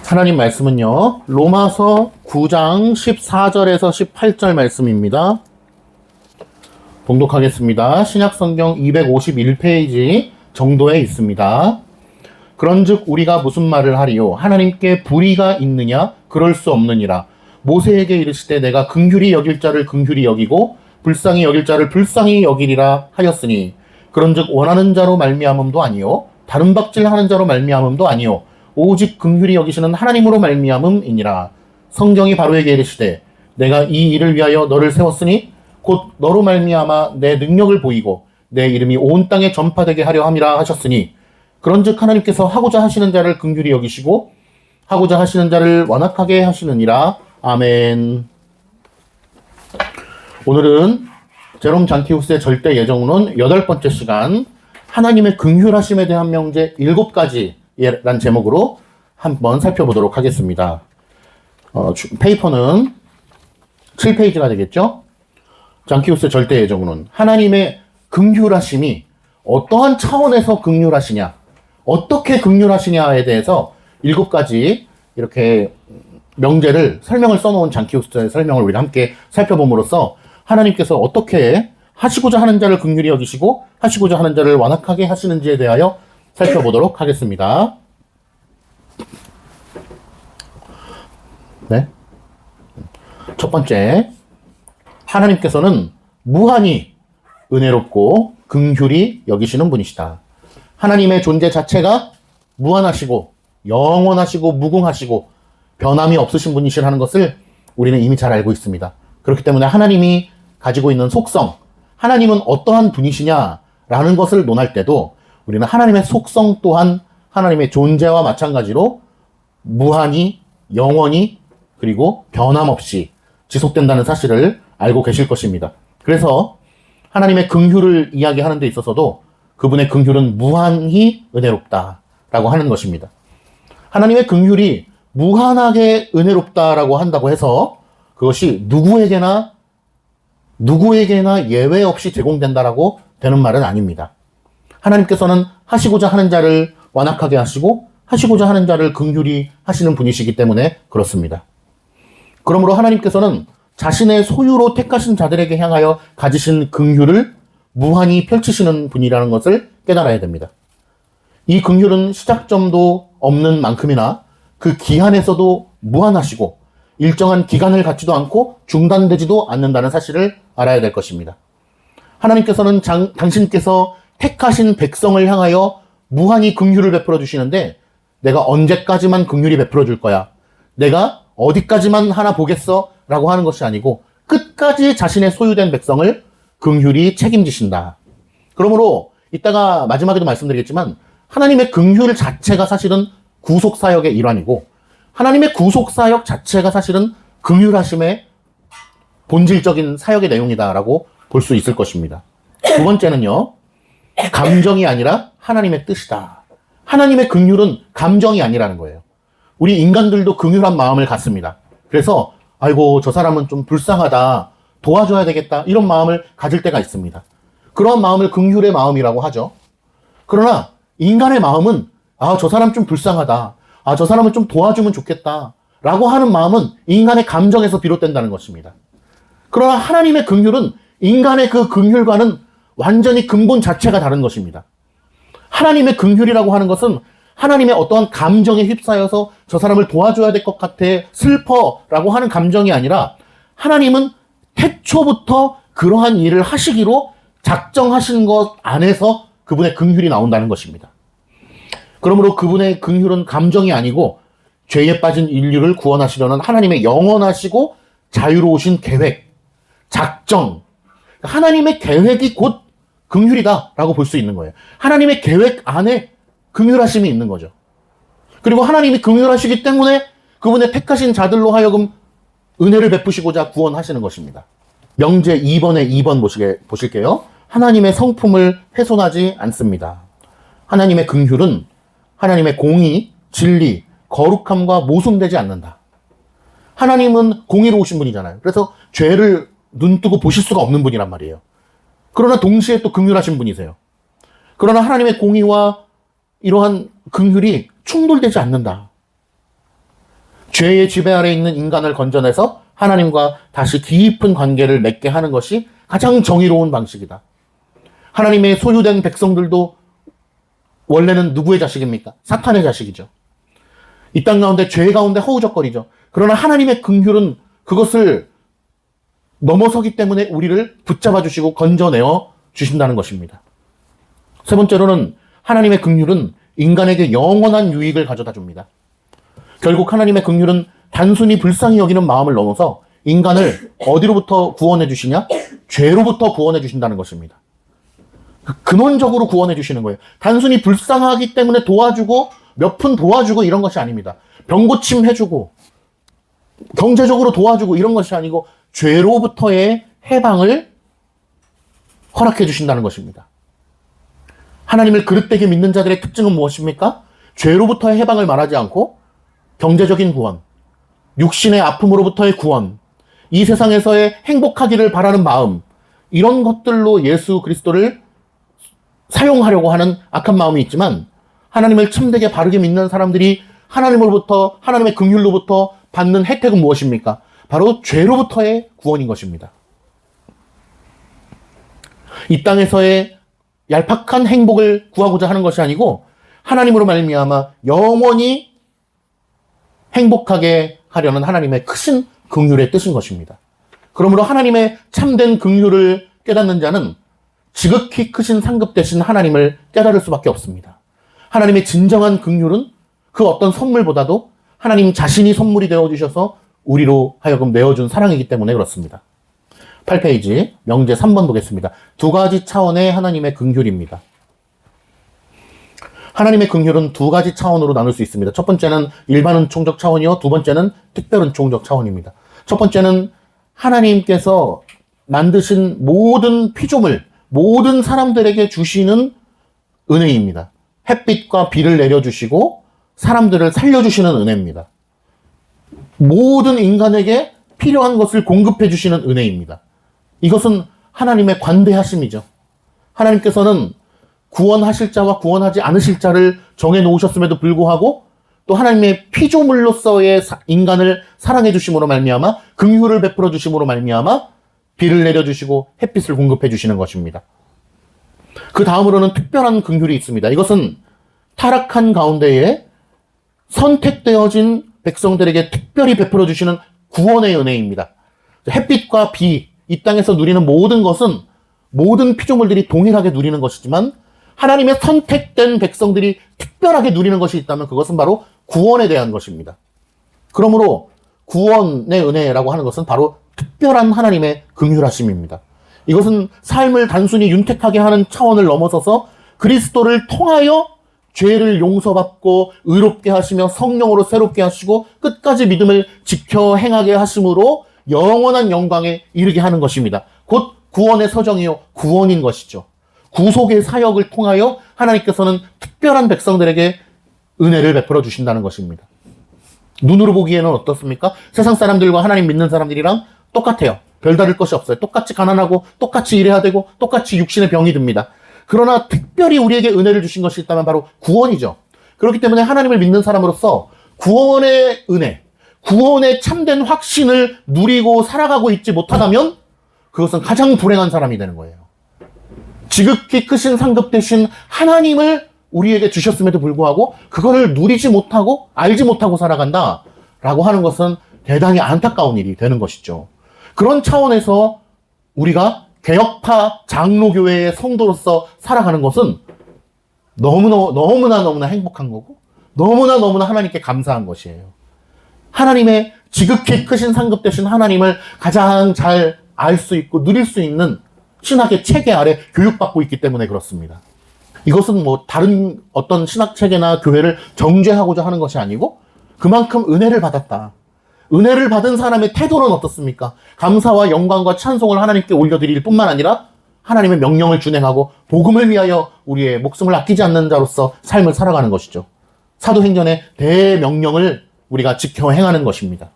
하나님 말씀은요, 로마서 9장 14절에서 18절 말씀입니다. 봉독하겠습니다. 신약성경 251페이지 정도에 있습니다. 그런즉 우리가 무슨 말을 하리요? 하나님께 불의가 있느냐? 그럴 수 없느니라. 모세에게 이르시되 내가 긍휼히 여길 자를 긍휼히 여기고 불쌍히 여길 자를 불쌍히 여기리라 하였으니 그런즉 원하는 자로 말미암음도 아니요 다른 박질하는 자로 말미암음도 아니요 오직 긍휼히 여기시는 하나님으로 말미암음이니라. 성경이 바로에게 이르시되 내가 이 일을 위하여 너를 세웠으니 곧 너로 말미암아 내 능력을 보이고 내 이름이 온 땅에 전파되게 하려 함이라 하셨으니 그런즉 하나님께서 하고자 하시는 자를 긍휼히 여기시고 하고자 하시는 자를 완악하게 하시느니라. 아멘. 오늘은 제롬 잔티우스의 절대 예정론 8번째 시간, 하나님의 긍휼하심에 대한 명제 7가지란 제목으로 한번 살펴보도록 하겠습니다. 페이퍼는 7페이지가 되겠죠? 잔티우스의 절대 예정론, 하나님의 긍휼하심이 어떠한 차원에서 긍휼하시냐, 어떻게 긍휼하시냐에 대해서 7가지 이렇게 명제를, 설명을 써놓은 잔티우스의 설명을 우리가 함께 살펴봄으로써 하나님께서 어떻게 하시고자 하는 자를 긍휼히 여기시고 하시고자 하는 자를 완악하게 하시는지에 대하여 살펴보도록 하겠습니다. 네. 첫 번째, 하나님께서는 무한히 은혜롭고 긍휼히 여기시는 분이시다. 하나님의 존재 자체가 무한하시고 영원하시고 무궁하시고 변함이 없으신 분이시라는 것을 우리는 이미 잘 알고 있습니다. 그렇기 때문에 하나님이 가지고 있는 속성, 하나님은 어떠한 분이시냐라는 것을 논할 때도 우리는 하나님의 속성 또한 하나님의 존재와 마찬가지로 무한히, 영원히, 그리고 변함없이 지속된다는 사실을 알고 계실 것입니다. 그래서 하나님의 긍휼을 이야기하는 데 있어서도 그분의 긍휼은 무한히 은혜롭다라고 하는 것입니다. 하나님의 긍휼이 무한하게 은혜롭다라고 한다고 해서 그것이 누구에게나 예외 없이 제공된다라고 되는 말은 아닙니다. 하나님께서는 하시고자 하는 자를 완악하게 하시고 하시고자 하는 자를 긍휼히 하시는 분이시기 때문에 그렇습니다. 그러므로 하나님께서는 자신의 소유로 택하신 자들에게 향하여 가지신 긍휼을 무한히 펼치시는 분이라는 것을 깨달아야 됩니다. 이 긍휼은 시작점도 없는 만큼이나 그 기한에서도 무한하시고 일정한 기간을 갖지도 않고 중단되지도 않는다는 사실을 알아야 될 것입니다. 하나님께서는 당신께서 택하신 백성을 향하여 무한히 긍휼을 베풀어 주시는데 내가 언제까지만 긍휼히 베풀어 줄 거야, 내가 어디까지만 하나 보겠어 라고 하는 것이 아니고 끝까지 자신의 소유된 백성을 긍휼히 책임지신다. 그러므로 이따가 마지막에도 말씀드리겠지만 하나님의 긍휼 자체가 사실은 구속사역의 일환이고 하나님의 구속사역 자체가 사실은 긍휼하심의 본질적인 사역의 내용이다라고 볼 수 있을 것입니다. 두 번째는요, 감정이 아니라 하나님의 뜻이다. 하나님의 긍휼은 감정이 아니라는 거예요. 우리 인간들도 긍휼한 마음을 갖습니다. 그래서 아이고 저 사람은 좀 불쌍하다, 도와줘야 되겠다, 이런 마음을 가질 때가 있습니다. 그런 마음을 긍휼의 마음이라고 하죠. 그러나 인간의 마음은 저 사람 좀 불쌍하다, 저 사람을 좀 도와주면 좋겠다 라고 하는 마음은 인간의 감정에서 비롯된다는 것입니다. 그러나 하나님의 긍휼은 인간의 그 긍휼과는 완전히 근본 자체가 다른 것입니다. 하나님의 긍휼이라고 하는 것은 하나님의 어떠한 감정에 휩싸여서 저 사람을 도와줘야 될 것 같아, 슬퍼라고 하는 감정이 아니라 하나님은 태초부터 그러한 일을 하시기로 작정하신 것 안에서 그분의 긍휼이 나온다는 것입니다. 그러므로 그분의 긍휼은 감정이 아니고 죄에 빠진 인류를 구원하시려는 하나님의 영원하시고 자유로우신 계획, 작정, 하나님의 계획이 곧 긍휼이다라고 볼 수 있는 거예요. 하나님의 계획 안에 긍휼하심이 있는 거죠. 그리고 하나님이 긍휼하시기 때문에 그분의 택하신 자들로 하여금 은혜를 베푸시고자 구원하시는 것입니다. 명제 2번에 2번 보실게요. 하나님의 성품을 훼손하지 않습니다. 하나님의 긍휼은 하나님의 공의, 진리, 거룩함과 모순되지 않는다. 하나님은 공의로우신 분이잖아요. 그래서 죄를 눈뜨고 보실 수가 없는 분이란 말이에요. 그러나 동시에 또 긍휼하신 분이세요. 그러나 하나님의 공의와 이러한 긍휼이 충돌되지 않는다. 죄의 지배 아래 있는 인간을 건져내서 하나님과 다시 깊은 관계를 맺게 하는 것이 가장 정의로운 방식이다. 하나님의 소유된 백성들도 원래는 누구의 자식입니까? 사탄의 자식이죠. 이 땅 가운데 죄 가운데 허우적거리죠. 그러나 하나님의 긍휼은 그것을 넘어서기 때문에 우리를 붙잡아 주시고 건져내어 주신다는 것입니다. 세 번째로는 하나님의 긍휼은 인간에게 영원한 유익을 가져다 줍니다. 결국 하나님의 긍휼은 단순히 불쌍히 여기는 마음을 넘어서 인간을 어디로부터 구원해 주시냐? 죄로부터 구원해 주신다는 것입니다. 근원적으로 구원해 주시는 거예요. 단순히 불쌍하기 때문에 도와주고 몇 푼 도와주고 이런 것이 아닙니다. 병고침 해주고 경제적으로 도와주고 이런 것이 아니고 죄로부터의 해방을 허락해 주신다는 것입니다. 하나님을 그릇되게 믿는 자들의 특징은 무엇입니까? 죄로부터의 해방을 말하지 않고 경제적인 구원, 육신의 아픔으로부터의 구원, 이 세상에서의 행복하기를 바라는 마음, 이런 것들로 예수 그리스도를 사용하려고 하는 악한 마음이 있지만 하나님을 참되게 바르게 믿는 사람들이 하나님으로부터, 하나님의 긍휼로부터 받는 혜택은 무엇입니까? 바로 죄로부터의 구원인 것입니다. 이 땅에서의 얄팍한 행복을 구하고자 하는 것이 아니고 하나님으로 말미암아 영원히 행복하게 하려는 하나님의 크신 긍휼의 뜻인 것입니다. 그러므로 하나님의 참된 긍휼을 깨닫는 자는 지극히 크신 상급 되신 하나님을 깨달을 수밖에 없습니다. 하나님의 진정한 긍휼은 그 어떤 선물보다도 하나님 자신이 선물이 되어주셔서 우리로 하여금 내어준 사랑이기 때문에 그렇습니다. 8페이지 명제 3번 보겠습니다. 두 가지 차원의 하나님의 긍휼입니다. 하나님의 긍휼은 두 가지 차원으로 나눌 수 있습니다. 첫 번째는 일반 은총적 차원이요, 두 번째는 특별 은총적 차원입니다. 첫 번째는 하나님께서 만드신 모든 피조물, 모든 사람들에게 주시는 은혜입니다. 햇빛과 비를 내려주시고 사람들을 살려주시는 은혜입니다. 모든 인간에게 필요한 것을 공급해 주시는 은혜입니다. 이것은 하나님의 관대하심이죠. 하나님께서는 구원하실 자와 구원하지 않으실 자를 정해 놓으셨음에도 불구하고 또 하나님의 피조물로서의 인간을 사랑해 주심으로 말미암아 긍휼을 베풀어 주심으로 말미암아 비를 내려 주시고 햇빛을 공급해 주시는 것입니다. 그 다음으로는 특별한 긍휼이 있습니다. 이것은 타락한 가운데에 선택되어진 백성들에게 특별히 베풀어 주시는 구원의 은혜입니다. 햇빛과 비, 이 땅에서 누리는 모든 것은 모든 피조물들이 동일하게 누리는 것이지만 하나님의 선택된 백성들이 특별하게 누리는 것이 있다면 그것은 바로 구원에 대한 것입니다. 그러므로 구원의 은혜라고 하는 것은 바로 특별한 하나님의 긍휼하심입니다. 이것은 삶을 단순히 윤택하게 하는 차원을 넘어서서 그리스도를 통하여 죄를 용서받고 의롭게 하시며 성령으로 새롭게 하시고 끝까지 믿음을 지켜 행하게 하심으로 영원한 영광에 이르게 하는 것입니다. 곧 구원의 서정이요 구원인 것이죠. 구속의 사역을 통하여 하나님께서는 특별한 백성들에게 은혜를 베풀어 주신다는 것입니다. 눈으로 보기에는 어떻습니까? 세상 사람들과 하나님 믿는 사람들이랑 똑같아요. 별다를 것이 없어요. 똑같이 가난하고 똑같이 일해야 되고 똑같이 육신의 병이 듭니다. 그러나 특별히 우리에게 은혜를 주신 것이 있다면 바로 구원이죠. 그렇기 때문에 하나님을 믿는 사람으로서 구원의 은혜, 구원의 참된 확신을 누리고 살아가고 있지 못하다면 그것은 가장 불행한 사람이 되는 거예요. 지극히 크신 상급 되신 하나님을 우리에게 주셨음에도 불구하고 그거를 누리지 못하고 알지 못하고 살아간다라고 하는 것은 대단히 안타까운 일이 되는 것이죠. 그런 차원에서 우리가 개혁파 장로교회의 성도로서 살아가는 것은 너무나 행복한 거고 너무나 하나님께 감사한 것이에요. 하나님의 지극히 크신 상급 되신 하나님을 가장 잘 알 수 있고 누릴 수 있는 신학의 체계 아래 교육받고 있기 때문에 그렇습니다. 이것은 뭐 다른 어떤 신학 체계나 교회를 정죄하고자 하는 것이 아니고 그만큼 은혜를 받았다. 은혜를 받은 사람의 태도는 어떻습니까? 감사와 영광과 찬송을 하나님께 올려드릴 뿐만 아니라 하나님의 명령을 준행하고 복음을 위하여 우리의 목숨을 아끼지 않는 자로서 삶을 살아가는 것이죠. 사도행전의 대명령을 우리가 지켜 행하는 것입니다.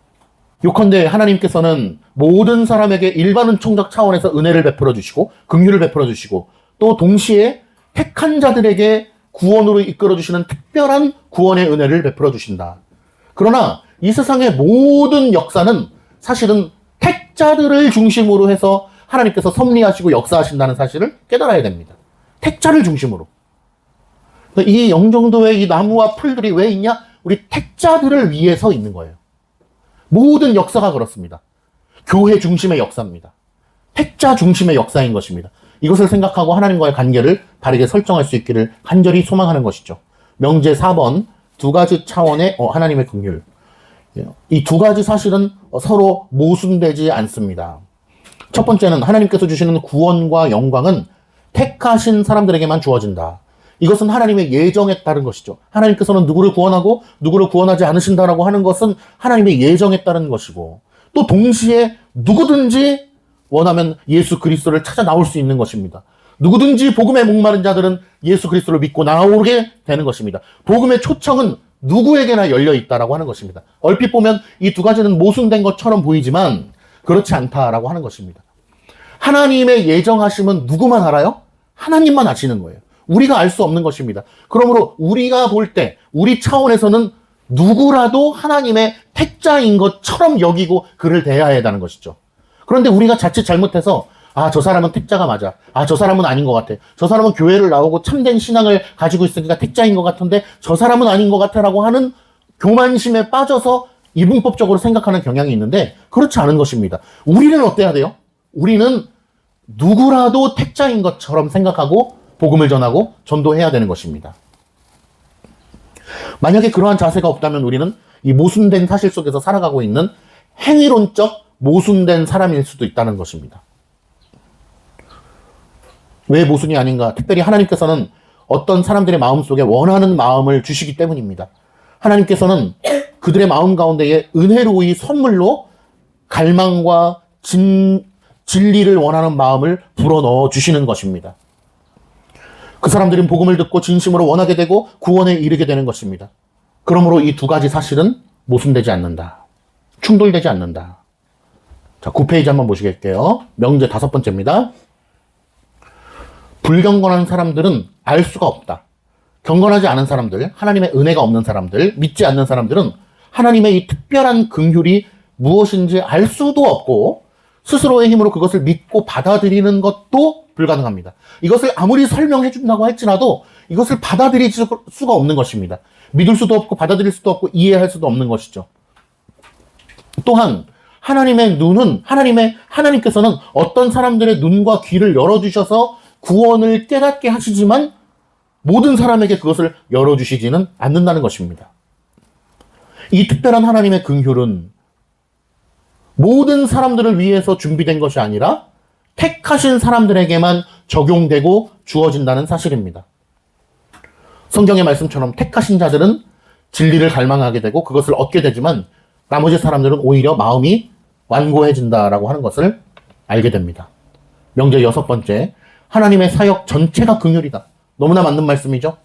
요컨대 하나님께서는 모든 사람에게 일반 은총적 차원에서 은혜를 베풀어 주시고 긍휼을 베풀어 주시고 또 동시에 택한 자들에게 구원으로 이끌어 주시는 특별한 구원의 은혜를 베풀어 주신다. 그러나 이 세상의 모든 역사는 사실은 택자들을 중심으로 해서 하나님께서 섭리하시고 역사하신다는 사실을 깨달아야 됩니다. 택자를 중심으로. 이 영종도에 이 나무와 풀들이 왜 있냐? 우리 택자들을 위해서 있는 거예요. 모든 역사가 그렇습니다. 교회 중심의 역사입니다. 택자 중심의 역사인 것입니다. 이것을 생각하고 하나님과의 관계를 바르게 설정할 수 있기를 간절히 소망하는 것이죠. 명제 4번, 두 가지 차원의 하나님의 긍휼. 이 두 가지 사실은 서로 모순되지 않습니다. 첫 번째는 하나님께서 주시는 구원과 영광은 택하신 사람들에게만 주어진다. 이것은 하나님의 예정에 따른 것이죠. 하나님께서는 누구를 구원하고 누구를 구원하지 않으신다라고 하는 것은 하나님의 예정에 따른 것이고, 또 동시에 누구든지 원하면 예수 그리스도를 찾아 나올 수 있는 것입니다. 누구든지 복음에 목마른 자들은 예수 그리스도를 믿고 나오게 되는 것입니다. 복음의 초청은 누구에게나 열려 있다라고 하는 것입니다. 얼핏 보면 이 두 가지는 모순된 것처럼 보이지만 그렇지 않다라고 하는 것입니다. 하나님의 예정하심은 누구만 알아요? 하나님만 아시는 거예요. 우리가 알 수 없는 것입니다. 그러므로 우리가 볼 때 우리 차원에서는 누구라도 하나님의 택자인 것처럼 여기고 그를 대해야 한다는 것이죠. 그런데 우리가 자칫 잘못해서 저 사람은 택자가 맞아. 저 사람은 아닌 것 같아. 저 사람은 교회를 나오고 참된 신앙을 가지고 있으니까 택자인 것 같은데 저 사람은 아닌 것 같아라고 하는 교만심에 빠져서 이분법적으로 생각하는 경향이 있는데 그렇지 않은 것입니다. 우리는 어때야 돼요? 우리는 누구라도 택자인 것처럼 생각하고 복음을 전하고 전도해야 되는 것입니다. 만약에 그러한 자세가 없다면 우리는 이 모순된 사실 속에서 살아가고 있는 행위론적 모순된 사람일 수도 있다는 것입니다. 왜 모순이 아닌가? 특별히 하나님께서는 어떤 사람들의 마음속에 원하는 마음을 주시기 때문입니다. 하나님께서는 그들의 마음 가운데에 은혜로이 선물로 갈망과 진리를 원하는 마음을 불어넣어 주시는 것입니다. 그 사람들은 복음을 듣고 진심으로 원하게 되고 구원에 이르게 되는 것입니다. 그러므로 이 두 가지 사실은 모순되지 않는다. 충돌되지 않는다. 자, 9페이지 한번 보시겠게요. 명제 5번째입니다. 불경건한 사람들은 알 수가 없다. 경건하지 않은 사람들, 하나님의 은혜가 없는 사람들, 믿지 않는 사람들은 하나님의 이 특별한 긍휼이 무엇인지 알 수도 없고 스스로의 힘으로 그것을 믿고 받아들이는 것도 불가능합니다. 이것을 아무리 설명해 준다고 할지라도 이것을 받아들일 수가 없는 것입니다. 믿을 수도 없고 받아들일 수도 없고 이해할 수도 없는 것이죠. 또한 하나님의 눈은 하나님께서는 어떤 사람들의 눈과 귀를 열어주셔서 구원을 깨닫게 하시지만 모든 사람에게 그것을 열어주시지는 않는다는 것입니다. 이 특별한 하나님의 긍휼은 모든 사람들을 위해서 준비된 것이 아니라 택하신 사람들에게만 적용되고 주어진다는 사실입니다. 성경의 말씀처럼 택하신 자들은 진리를 갈망하게 되고 그것을 얻게 되지만 나머지 사람들은 오히려 마음이 완고해진다라고 하는 것을 알게 됩니다. 명제 6번째, 하나님의 사역 전체가 긍휼이다. 너무나 맞는 말씀이죠.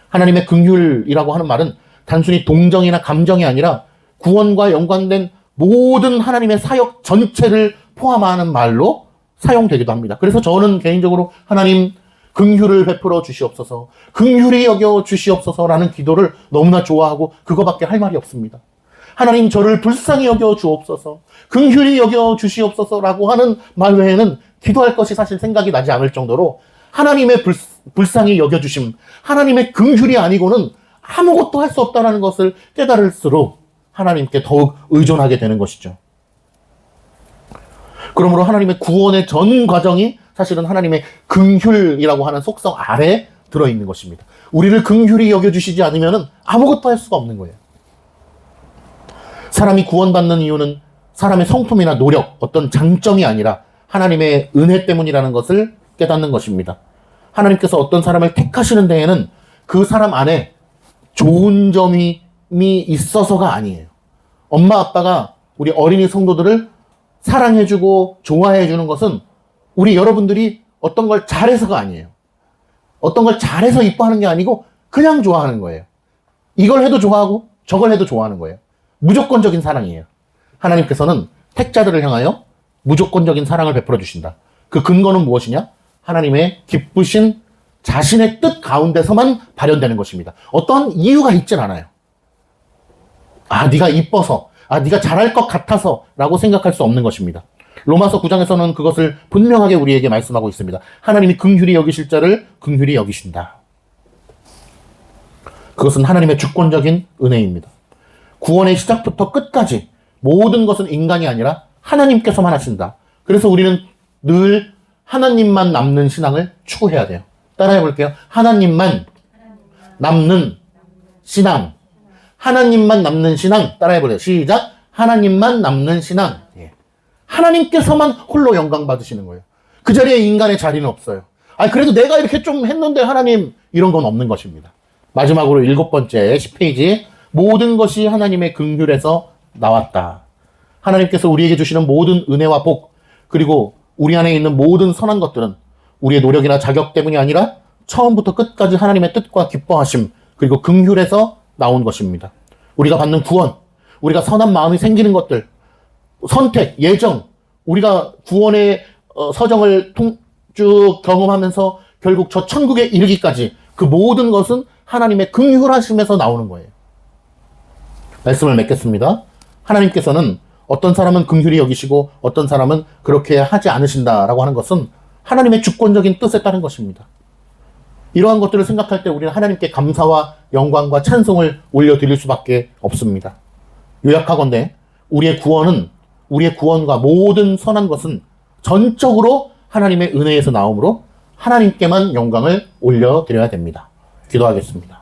하나님의 긍휼이라고 하는 말은 단순히 동정이나 감정이 아니라 구원과 연관된 모든 하나님의 사역 전체를 포함하는 말로 사용되기도 합니다. 그래서 저는 개인적으로 하나님 긍휼을 베풀어 주시옵소서, 긍휼히 여겨 주시옵소서라는 기도를 너무나 좋아하고 그거밖에 할 말이 없습니다. 하나님 저를 불쌍히 여겨 주옵소서, 긍휼히 여겨 주시옵소서라고 하는 말 외에는 기도할 것이 사실 생각이 나지 않을 정도로 하나님의 불쌍히 여겨주심, 하나님의 긍휼이 아니고는 아무것도 할 수 없다는 것을 깨달을수록 하나님께 더욱 의존하게 되는 것이죠. 그러므로 하나님의 구원의 전 과정이 사실은 하나님의 긍휼이라고 하는 속성 아래에 들어있는 것입니다. 우리를 긍휼히 여겨주시지 않으면 아무것도 할 수가 없는 거예요. 사람이 구원받는 이유는 사람의 성품이나 노력, 어떤 장점이 아니라 하나님의 은혜 때문이라는 것을 깨닫는 것입니다. 하나님께서 어떤 사람을 택하시는 데에는 그 사람 안에 좋은 점이 있어서가 아니에요. 엄마 아빠가 우리 어린이 성도들을 사랑해주고 좋아해주는 것은 우리 여러분들이 어떤 걸 잘해서가 아니에요. 어떤 걸 잘해서 이뻐하는 게 아니고 그냥 좋아하는 거예요. 이걸 해도 좋아하고 저걸 해도 좋아하는 거예요. 무조건적인 사랑이에요. 하나님께서는 택자들을 향하여 무조건적인 사랑을 베풀어 주신다. 그 근거는 무엇이냐? 하나님의 기쁘신 자신의 뜻 가운데서만 발현되는 것입니다. 어떠한 이유가 있진 않아요. 네가 이뻐서, 네가 잘할 것 같아서 라고 생각할 수 없는 것입니다. 로마서 9장에서는 그것을 분명하게 우리에게 말씀하고 있습니다. 하나님이 긍휼히 여기실 자를 긍휼히 여기신다. 그것은 하나님의 주권적인 은혜입니다. 구원의 시작부터 끝까지 모든 것은 인간이 아니라 하나님께서만 하신다. 그래서 우리는 늘 하나님만 남는 신앙을 추구해야 돼요. 따라해 볼게요. 하나님만 남는 신앙. 하나님만 남는 신앙. 따라해 보세요. 시작. 하나님만 남는 신앙. 하나님께서만 홀로 영광 받으시는 거예요. 그 자리에 인간의 자리는 없어요. 그래도 내가 이렇게 좀 했는데 하나님, 이런 건 없는 것입니다. 마지막으로 7번째 10페이지. 모든 것이 하나님의 긍휼에서 나왔다. 하나님께서 우리에게 주시는 모든 은혜와 복, 그리고 우리 안에 있는 모든 선한 것들은 우리의 노력이나 자격 때문이 아니라 처음부터 끝까지 하나님의 뜻과 기뻐하심, 그리고 긍휼에서 나온 것입니다. 우리가 받는 구원, 우리가 선한 마음이 생기는 것들, 선택, 예정, 우리가 구원의 서정을 쭉 경험하면서 결국 저 천국에 이르기까지 그 모든 것은 하나님의 긍휼하심에서 나오는 거예요. 말씀을 맺겠습니다. 하나님께서는 어떤 사람은 긍휼히 여기시고 어떤 사람은 그렇게 하지 않으신다라고 하는 것은 하나님의 주권적인 뜻에 따른 것입니다. 이러한 것들을 생각할 때 우리는 하나님께 감사와 영광과 찬송을 올려드릴 수밖에 없습니다. 요약하건대 우리의 구원과 모든 선한 것은 전적으로 하나님의 은혜에서 나오므로 하나님께만 영광을 올려드려야 됩니다. 기도하겠습니다.